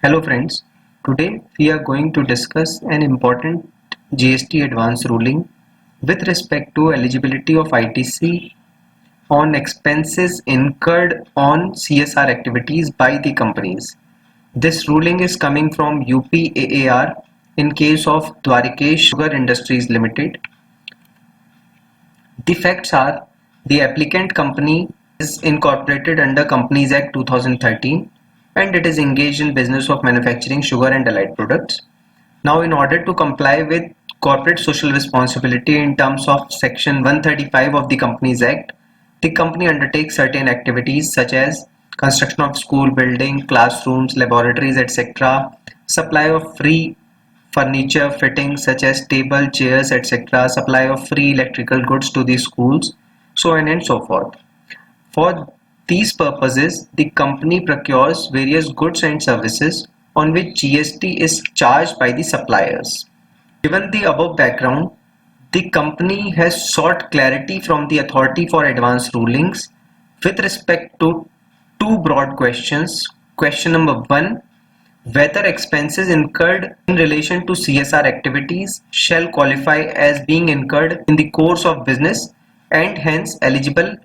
Hello friends, today we are going to discuss an important GST advance ruling with respect to eligibility of ITC on expenses incurred on CSR activities by the companies. This ruling is coming from UPAAR in case of Dwarikesh Sugar Industries Limited. The facts are the applicant company is incorporated under Companies Act 2013 and it is engaged in business of manufacturing sugar and allied products. Now, in order to comply with corporate social responsibility in terms of Section 135 of the Companies Act, the company undertakes certain activities such as construction of school building, classrooms, laboratories, etc., supply of free furniture fittings such as table, chairs, etc., supply of free electrical goods to the schools, so on and so forth. For these purposes, the company procures various goods and services on which GST is charged by the suppliers. Given the above background, the company has sought clarity from the authority for advance rulings with respect to two broad questions. Question number one, whether expenses incurred in relation to CSR activities shall qualify as being incurred in the course of business and hence eligible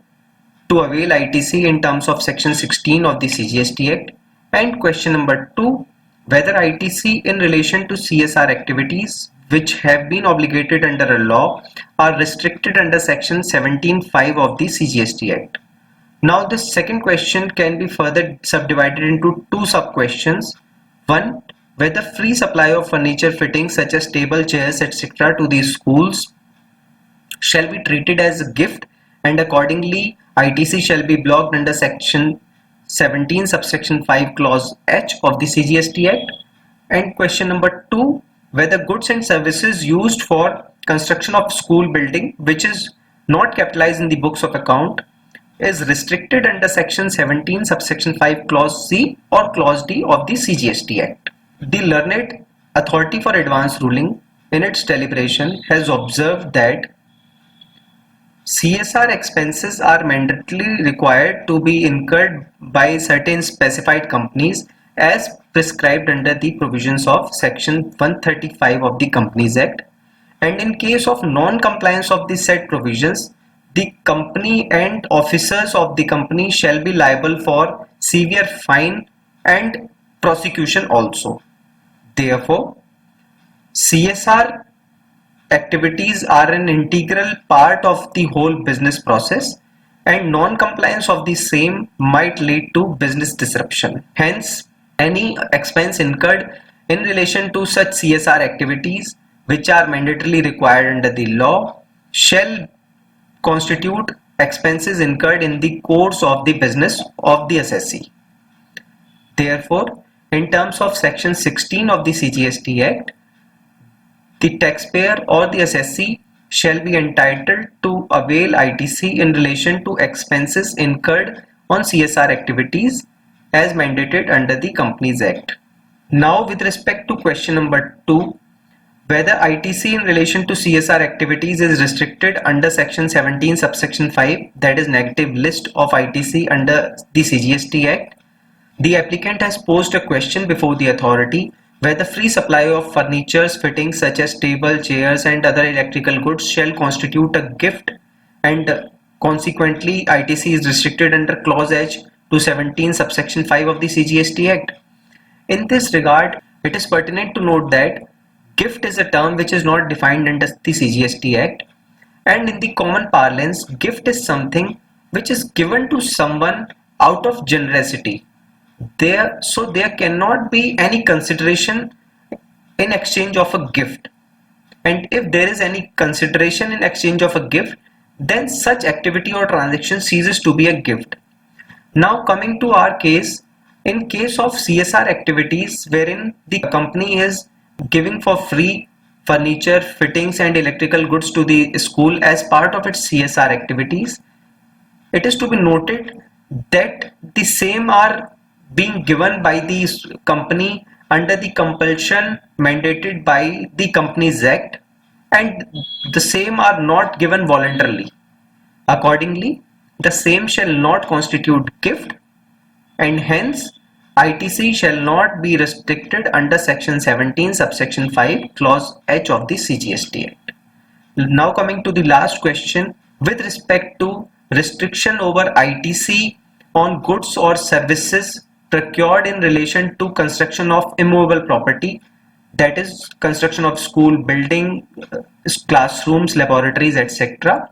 to avail ITC in terms of Section 16 of the CGST Act. And question number two, whether ITC in relation to CSR activities which have been obligated under a law are restricted under Section 17(5) of the CGST Act. Now this second question can be further subdivided into two sub-questions. One, whether free supply of furniture fittings such as table, chairs, etc. to these schools shall be treated as a gift and accordingly ITC shall be blocked under Section 17 subsection 5 clause H of the CGST Act. And question number two, whether goods and services used for construction of school building which is not capitalized in the books of account is restricted under Section 17 subsection 5 clause C or clause D of the CGST Act. The learned authority for advance ruling in its deliberation has observed that CSR expenses are mandatorily required to be incurred by certain specified companies as prescribed under the provisions of Section 135 of the Companies Act, and in case of non-compliance of the said provisions, the company and officers of the company shall be liable for severe fine and prosecution also. Therefore, CSR activities are an integral part of the whole business process and non-compliance of the same might lead to business disruption. Hence, any expense incurred in relation to such CSR activities which are mandatorily required under the law shall constitute expenses incurred in the course of the business of the assessee. Therefore, in terms of Section 16 of the CGST Act, the taxpayer or the assessee shall be entitled to avail ITC in relation to expenses incurred on CSR activities as mandated under the Companies Act. Now, with respect to question number 2, whether ITC in relation to CSR activities is restricted under Section 17 subsection 5, that is negative list of ITC under the CGST Act, the applicant has posed a question before the authority whether free supply of furnitures, fittings such as table, chairs and other electrical goods shall constitute a gift and consequently ITC is restricted under clause H to 17 subsection 5 of the CGST Act. In this regard, it is pertinent to note that gift is a term which is not defined under the CGST Act, and in the common parlance, gift is something which is given to someone out of generosity. There cannot be any consideration in exchange of a gift, and if there is any consideration in exchange of a gift, then such activity or transaction ceases to be a gift. Now coming to our case, in case of CSR activities wherein the company is giving for free furniture, fittings and electrical goods to the school as part of its CSR activities, it is to be noted that the same are being given by the company under the compulsion mandated by the Companies Act, and the same are not given voluntarily. Accordingly, the same shall not constitute gift and hence ITC shall not be restricted under section 17 subsection 5 clause H of the CGST Act. Now coming to the last question, with respect to restriction over ITC on goods or services procured in relation to construction of immovable property, that is construction of school building, classrooms, laboratories, etc.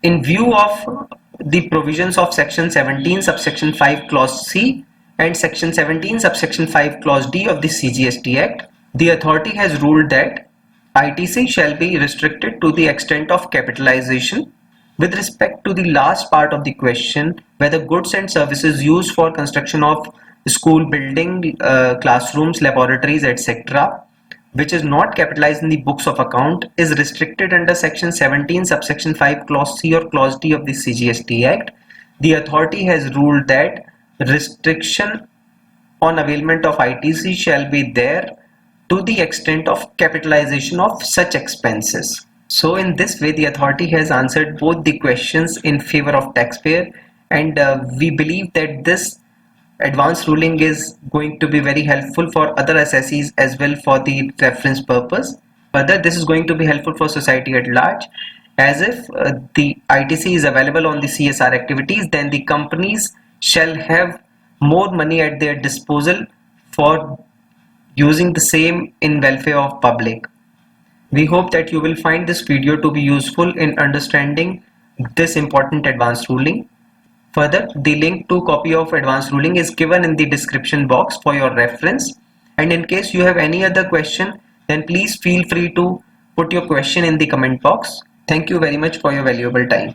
In view of the provisions of section 17 subsection 5 clause C and section 17 subsection 5 clause D of the CGST Act, the authority has ruled that ITC shall be restricted to the extent of capitalization. With respect to the last part of the question, whether goods and services used for construction of school building, classrooms, laboratories, etc., which is not capitalized in the books of account, is restricted under section 17 subsection 5 clause C or clause D of the CGST Act, the authority has ruled that restriction on availment of ITC shall be there to the extent of capitalization of such expenses. So in this way, the authority has answered both the questions in favor of taxpayer, and we believe that this advanced ruling is going to be very helpful for other assessees as well for the reference purpose. Further, this is going to be helpful for society at large, as if the ITC is available on the CSR activities, then the companies shall have more money at their disposal for using the same in welfare of public. We hope that you will find this video to be useful in understanding this important advanced ruling. Further, the link to copy of advanced ruling is given in the description box for your reference. And in case you have any other question, then please feel free to put your question in the comment box. Thank you very much for your valuable time.